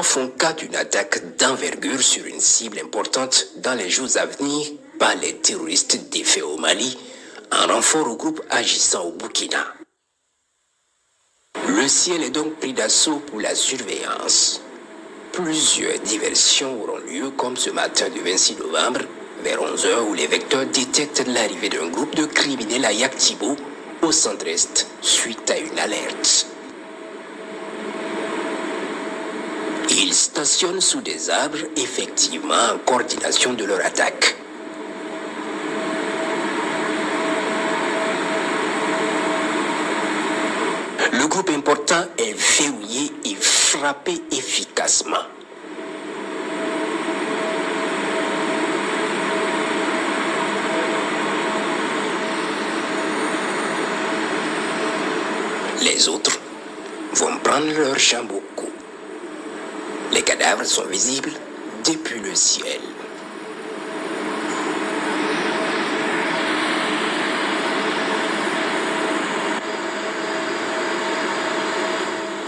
font cas d'une attaque d'envergure sur une cible importante dans les jours à venir par les terroristes défaits au Mali, en renfort au groupe agissant au Burkina. Le ciel est donc pris d'assaut pour la surveillance. Plusieurs diversions auront lieu comme ce matin du 26 novembre, vers 11h où les vecteurs détectent l'arrivée d'un groupe de criminels à Yaktibo, au centre-est, suite à une alerte. Ils stationnent sous des arbres, effectivement en coordination de leur attaque. Le groupe important est verrouillé et frappé efficacement. Les autres vont prendre leur chambre au cou. Les cadavres sont visibles depuis le ciel.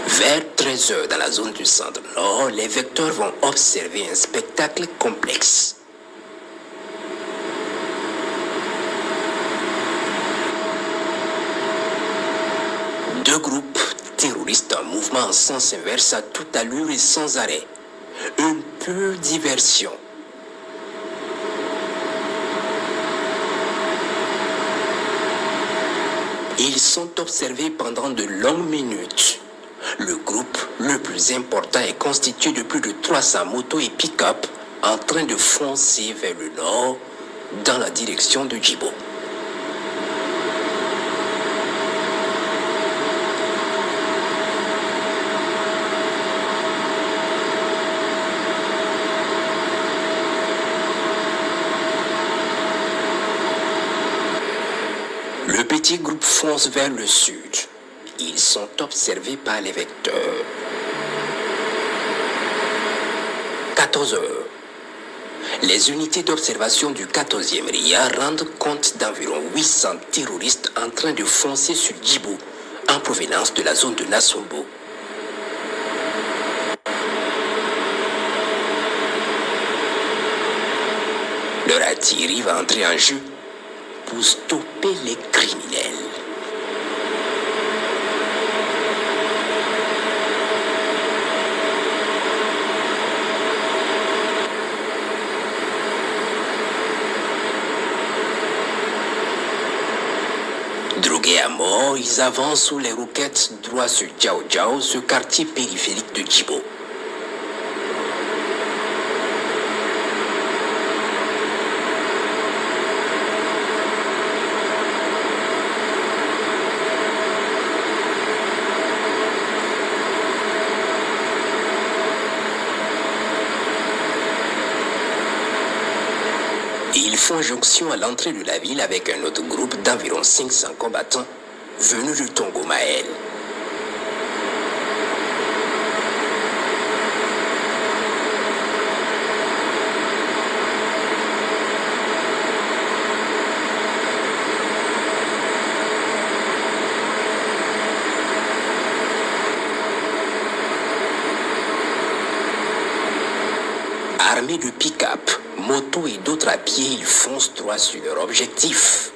Vers 13h dans la zone du centre-nord, les vecteurs vont observer un spectacle complexe. Deux groupes terroristes en mouvement en sens inverse à toute allure et sans arrêt. Une pure diversion. Ils sont observés pendant de longues minutes. Le groupe le plus important est constitué de plus de 300 motos et pick-up en train de foncer vers le nord dans la direction de Djibo. Le petit groupe fonce vers le sud. Ils sont observés par les vecteurs. 14h. Les unités d'observation du 14e RIA rendent compte d'environ 800 terroristes en train de foncer sur Djibo en provenance de la zone de Nassombo. Leur artillerie va entrer en jeu pour stopper les criminels. Drogués à mort, ils avancent sous les roquettes droit sur Djao Djao, ce quartier périphérique de Djibo. Ils font jonction à l'entrée de la ville avec un autre groupe d'environ 500 combattants venus de Tongo Maël. Armés de pick-up, motos et d'autres à pied, ils foncent droit sur leur objectif.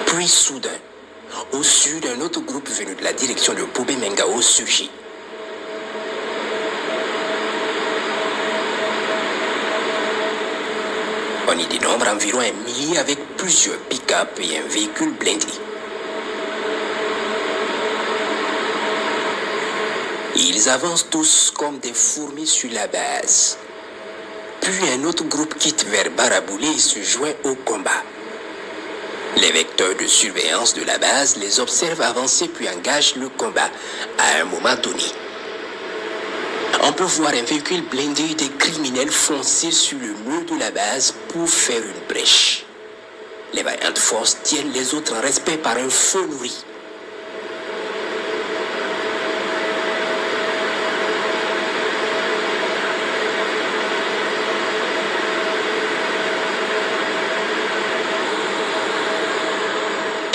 Puis soudain, au sud, un autre groupe venu de la direction de Poubé Mengao surgit. On y dénombre environ 1 millier avec plusieurs pick-up et un véhicule blindé. Ils avancent tous comme des fourmis sur la base. Puis un autre groupe quitte vers Baraboulé et se joint au combat. Les vecteurs de surveillance de la base les observent avancer puis engagent le combat à un moment donné. On peut voir un véhicule blindé et des criminels foncer sur le mur de la base pour faire une brèche. Les vaillantes forces tiennent les autres en respect par un feu nourri.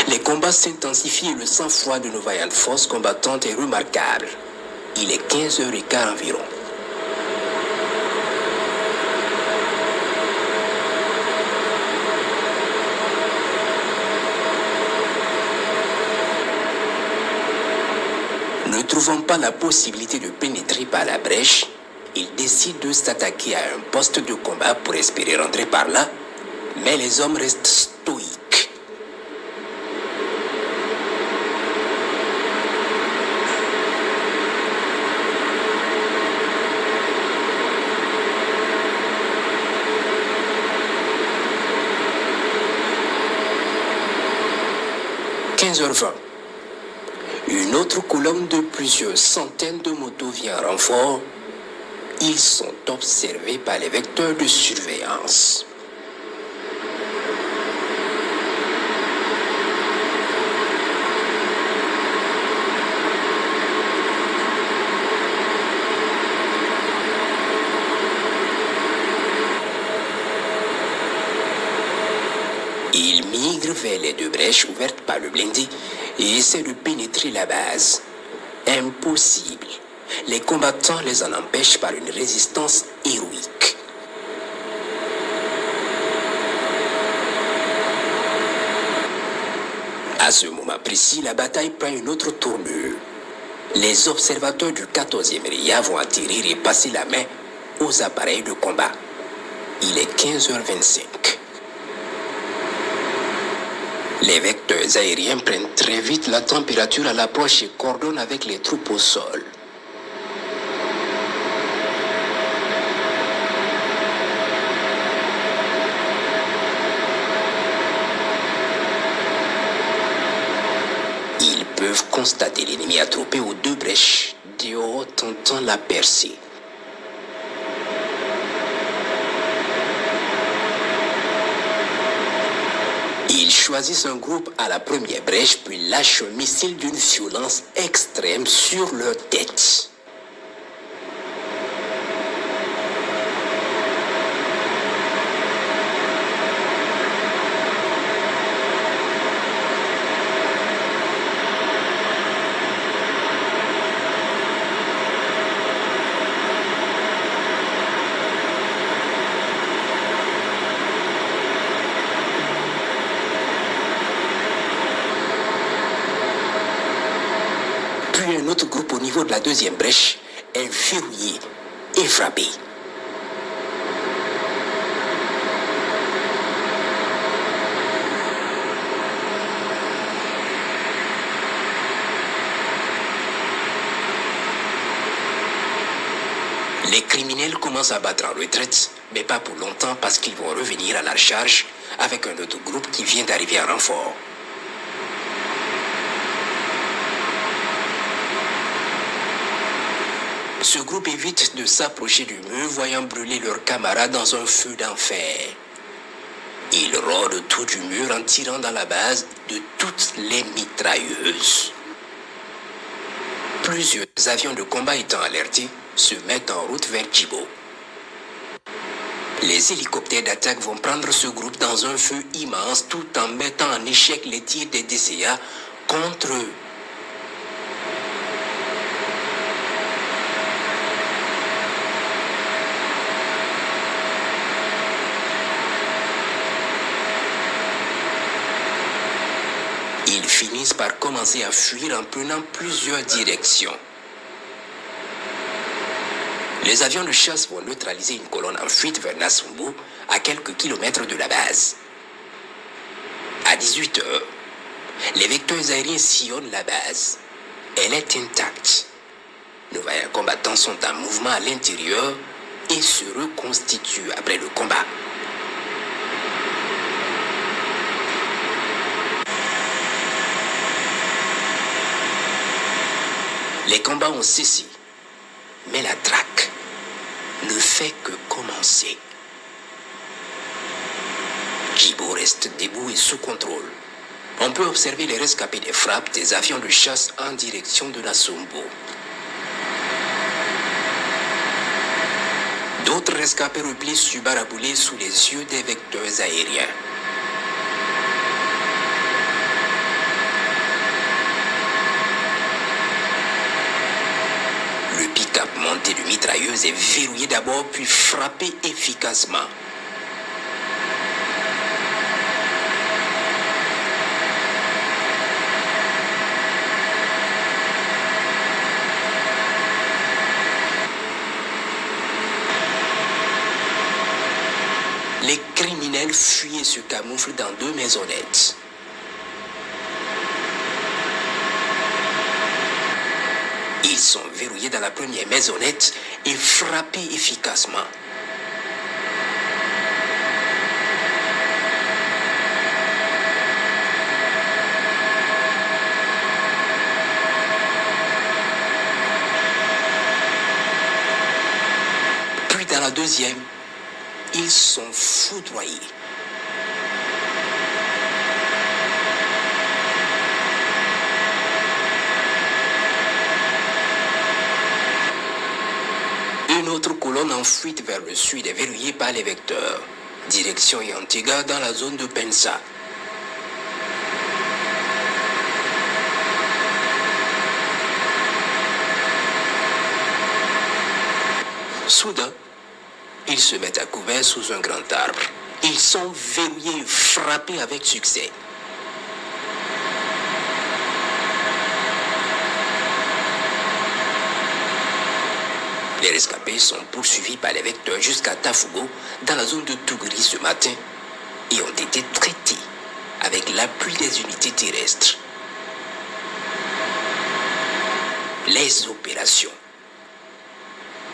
Les combat s'intensifie et le sang-froid de nos vaillantes forces combattantes est remarquable. Il est 15h15 environ. Ne trouvant pas la possibilité de pénétrer par la brèche, ils décident de s'attaquer à un poste de combat pour espérer rentrer par là, mais les hommes restent stoïques. « 15h20. Une autre colonne de plusieurs centaines de motos vient en renfort. Ils sont observés par les vecteurs de surveillance. Ils migrent vers les deux brèches ouvertes par le blindé et essaient de pénétrer la base. Impossible. Les combattants les en empêchent par une résistance héroïque. À ce moment précis, la bataille prend une autre tournure. Les observateurs du 14e RIA vont atterrir et passer la main aux appareils de combat. Il est 15h25. Les vecteurs aériens prennent très vite la température à l'approche et coordonnent avec les troupes au sol. Ils peuvent constater l'ennemi attroupé aux deux brèches, de haut tentant la percée. Ils choisissent un groupe à la première brèche puis lâchent un missile d'une violence extrême sur leur tête. Puis un autre groupe au niveau de la deuxième brèche est verrouillé et frappé. Les criminels commencent à battre en retraite, mais pas pour longtemps parce qu'ils vont revenir à la charge avec un autre groupe qui vient d'arriver en renfort. Ce groupe évite de s'approcher du mur, voyant brûler leurs camarades dans un feu d'enfer. Ils rôdent autour du mur en tirant dans la base de toutes les mitrailleuses. Plusieurs avions de combat étant alertés, se mettent en route vers Djibo. Les hélicoptères d'attaque vont prendre ce groupe dans un feu immense tout en mettant en échec les tirs des DCA contre eux. Ils finissent par commencer à fuir en prenant plusieurs directions. Les avions de chasse vont neutraliser une colonne en fuite vers Nassumbo, à quelques kilomètres de la base. À 18h, les vecteurs aériens sillonnent la base. Elle est intacte. Nos vaillants combattants sont en mouvement à l'intérieur et se reconstituent après le combat. Les combats ont cessé, mais la traque ne fait que commencer. Djibo reste debout et sous contrôle. On peut observer les rescapés des frappes des avions de chasse en direction de Nassumbo. D'autres rescapés replient sur Baraboulé sous les yeux des vecteurs aériens. Monté de mitrailleuse et verrouillé d'abord puis frappé efficacement. Les criminels fuient et se camouflent dans 2 maisonnettes. Ils sont verrouillés dans la première maisonnette et frappés efficacement. Puis dans la deuxième, ils sont foudroyés. Une autre colonne en fuite vers le sud est verrouillée par les vecteurs. Direction Yantiga dans la zone de Pensa. Soudain, ils se mettent à couvert sous un grand arbre. Ils sont verrouillés et frappés avec succès. Les rescapés sont poursuivis par les vecteurs jusqu'à Tafugo, dans la zone de Tougri ce matin, et ont été traités avec l'appui des unités terrestres. Les opérations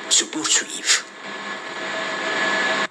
se poursuivent.